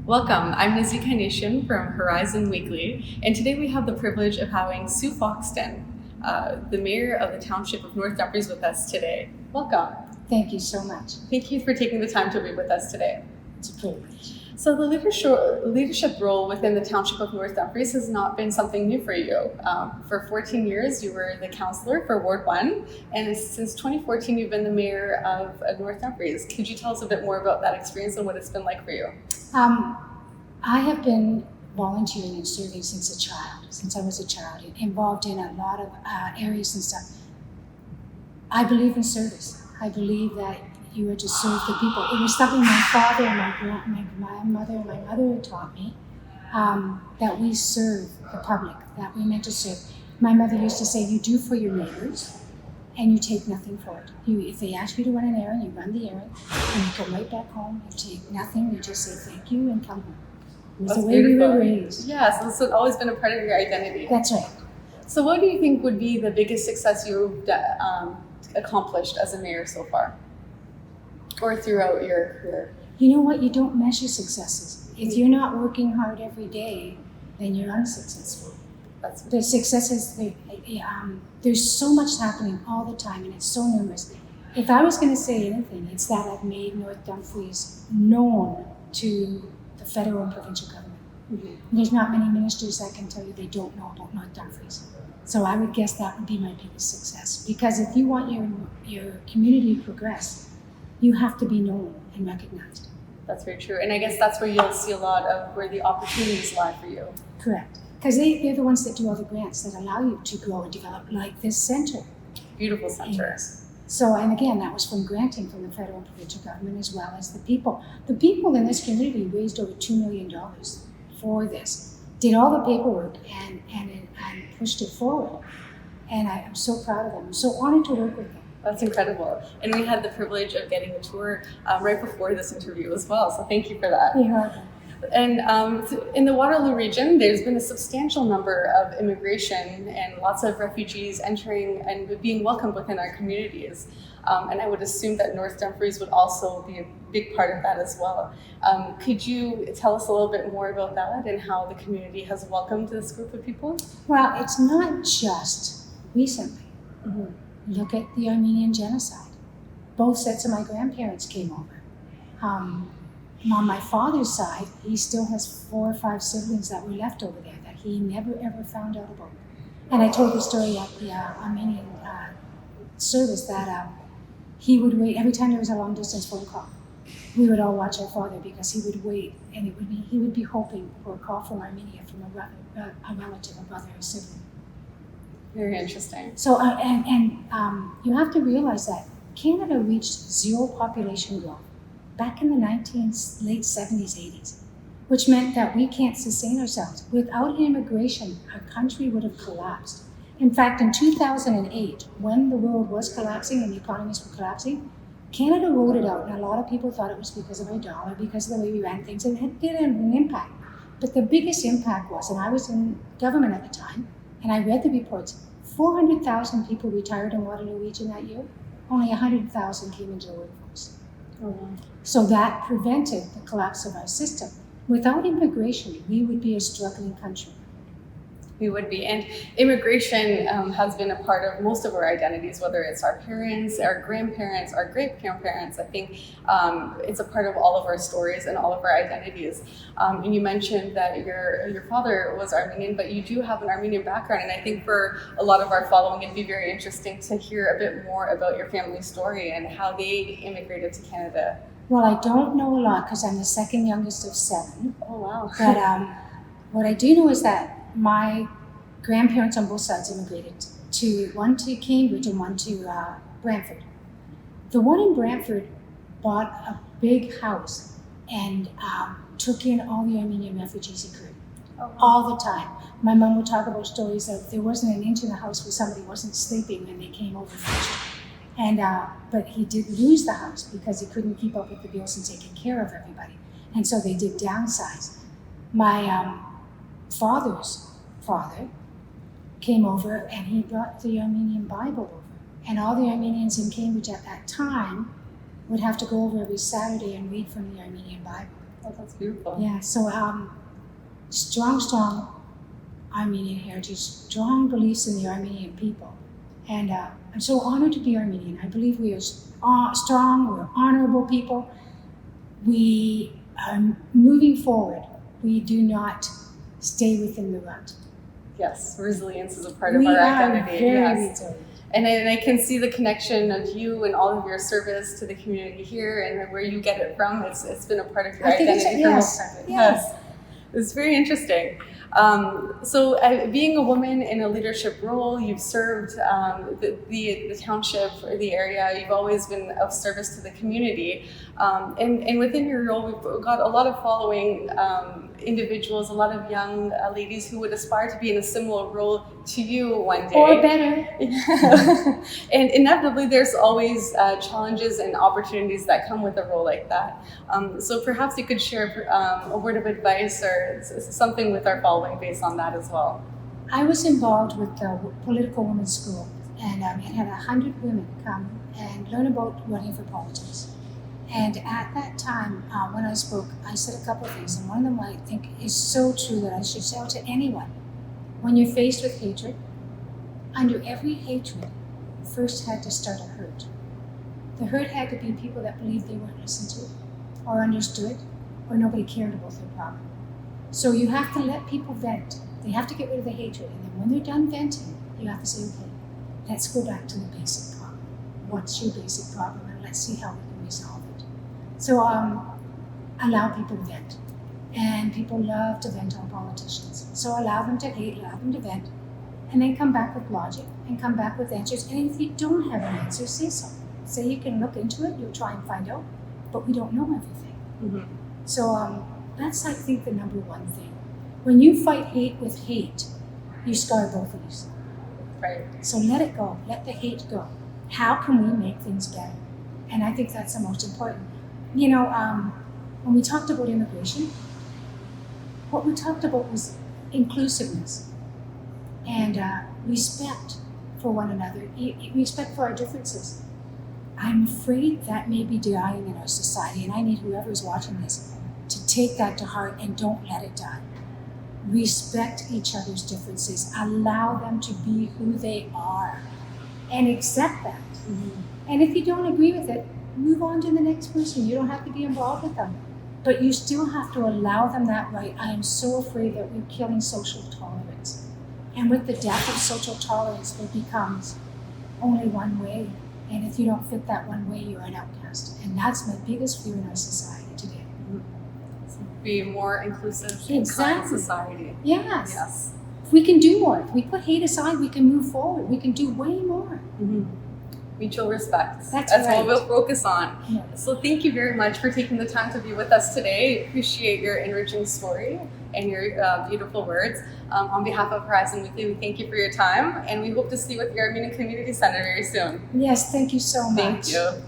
Welcome, I'm Nazeeg Haneshian from Horizon Weekly, and today we have the privilege of having Sue Foxton, the mayor of the Township of North Dumfries, with us today. Welcome. Thank you so much. Thank you for taking the time to be with us today. It's a privilege. So the leadership role within the Township of North Dumfries has not been something new for you. For 14 years, you were the councillor for Ward 1, and since 2014, you've been the mayor of North Dumfries. Could you tell us a bit more about that experience and what it's been like for you? I have been volunteering and serving since I was a child, involved in a lot of areas and stuff. I believe in service. I believe that you are to serve the people. It was something my father and my mother had taught me, that we serve the public, that we're meant to serve. My mother used to say, you do for your neighbors and you take nothing for it. If they ask you to run an errand, you run the errand, and you come right back home, you take nothing, you just say thank you and come home. It was the way we were raised. Yeah, so it's always been a part of your identity. That's right. So what do you think would be the biggest success you've accomplished as a mayor so far? Or throughout your career? You know what? You don't measure successes. If you're not working hard every day, then you're unsuccessful. The successes, there's so much happening all the time, and it's so numerous. If I was going to say anything, it's that I've made North Dumfries known to the federal and provincial government. Mm-hmm. There's not many ministers that can tell you they don't know about North Dumfries. So I would guess that would be my biggest success. Because if you want your community to progress, you have to be known and recognized. That's very true. And I guess that's where you'll see a lot of where the opportunities lie for you. Correct. Because they're the ones that do all the grants that allow you to grow and develop, like this center. Beautiful center. Yes. So, and again, that was from granting from the federal and provincial government as well as the people. The people in this community raised over $2 million for this, did all the paperwork and pushed it forward. And I'm so proud of them. I'm so honored to work with them. That's incredible. And we had the privilege of getting a tour right before this interview as well. So thank you for that. Yeah. And in the Waterloo region, there's been a substantial number of immigration and lots of refugees entering and being welcomed within our communities. And I would assume that North Dumfries would also be a big part of that as well. Could you tell us a little bit more about that and how the community has welcomed this group of people? Well, it's not just recently. Mm-hmm. Look at the Armenian genocide. Both sets of my grandparents came over. On my father's side, he still has 4 or 5 siblings that were left over there that he never ever found out about. And I told the story at the Armenian service that he would wait every time there was a long distance phone call. We would all watch our father because he would wait, and he would be hoping for a call from Armenia from a relative, a brother, or sibling. Very interesting. So, you have to realize that Canada reached 0 population growth back in the late 70s, 80s, which meant that we can't sustain ourselves. Without immigration, our country would have collapsed. In fact, in 2008, when the world was collapsing and the economies were collapsing, Canada rolled it out, and a lot of people thought it was because of our dollar, because of the way we ran things, and it did have an impact. But the biggest impact was, and I was in government at the time, and I read the reports, 400,000 people retired in Waterloo region that year. Only 100,000 came into the workforce. Oh, wow. So that prevented the collapse of our system. Without immigration, we would be a struggling country. We would be. And immigration has been a part of most of our identities, whether it's our parents, our grandparents, our great-grandparents. I think it's a part of all of our stories and all of our identities. And you mentioned that your father was Armenian, but you do have an Armenian background. And I think for a lot of our following, it'd be very interesting to hear a bit more about your family story and how they immigrated to Canada. Well, I don't know a lot because I'm the second youngest of 7. Oh, wow. But what I do know is that my grandparents on both sides immigrated, one to Cambridge and one to Brantford. The one in Brantford bought a big house and took in all the Armenian refugees he could, all the time. My mom would talk about stories of there wasn't an inch in the house where somebody wasn't sleeping when they came over for it. And but he did lose the house because he couldn't keep up with the bills and taking care of everybody. And so they did downsize. My father's father came over and he brought the Armenian Bible over. And all the Armenians in Cambridge at that time would have to go over every Saturday and read from the Armenian Bible. Oh, that's beautiful. Yeah, so strong Armenian heritage, strong beliefs in the Armenian people. And I'm so honored to be Armenian. I believe we are strong, we're honorable people. We are moving forward. We do not stay within the rut. Yes, resilience is a part of our identity. Very Yes. resilient. And I can see the connection of you and all of your service to the community here and where you get it from. It's been a part of your identity for most time. Yes. It's very interesting. So being a woman in a leadership role, you've served the township or the area, you've always been of service to the community. And within your role, we've got a lot of following individuals, a lot of young ladies who would aspire to be in a similar role to you one day. Or better. And inevitably, there's always challenges and opportunities that come with a role like that. So perhaps you could share a word of advice or something with our following based on that as well. I was involved with the Political Women's School, and it had 100 women come and learn about running for politics. And at that time, when I spoke, I said a couple of things, and one of them I think is so true that I should say to anyone. When you're faced with hatred, under every hatred, first had to start a hurt. The hurt had to be people that believed they weren't listened to, or understood, or nobody cared about their problem. So you have to let people vent. They have to get rid of the hatred, and then when they're done venting, you have to say, okay, let's go back to the basic problem. What's your basic problem, and let's see how we can resolve it. So allow people to vent. And people love to vent on politicians. So allow them to hate, allow them to vent, and then come back with logic and come back with answers. And if you don't have an answer, say so. Say you can look into it, you'll try and find out, but we don't know everything. Mm-hmm. So that's, I think, the number one thing. When you fight hate with hate, you scar both of you. Right. So let it go, let the hate go. How can we make things better? And I think that's the most important. You know, when we talked about immigration, what we talked about was inclusiveness and respect for one another, respect for our differences. I'm afraid that may be dying in our society, and I need whoever's watching this to take that to heart and don't let it die. Respect each other's differences, allow them to be who they are, and accept that. Mm-hmm. And if you don't agree with it, move on to the next person. You don't have to be involved with them. But you still have to allow them that right. I am so afraid that we're killing social tolerance. And with the death of social tolerance, it becomes only one way. And if you don't fit that one way, you're an outcast. And that's my biggest fear in our society today. Be more inclusive Exactly. in current society. Yes. Yes. If we can do more, if we put hate aside, we can move forward. We can do way more. Mm-hmm. Mutual respect. That's what right. we'll focus on. Yeah. So thank you very much for taking the time to be with us today. Appreciate your enriching story and your beautiful words. On behalf of Horizon Weekly, we thank you for your time, and we hope to see you at the Armenian Community Center very soon. Yes, thank you so much. Thank you.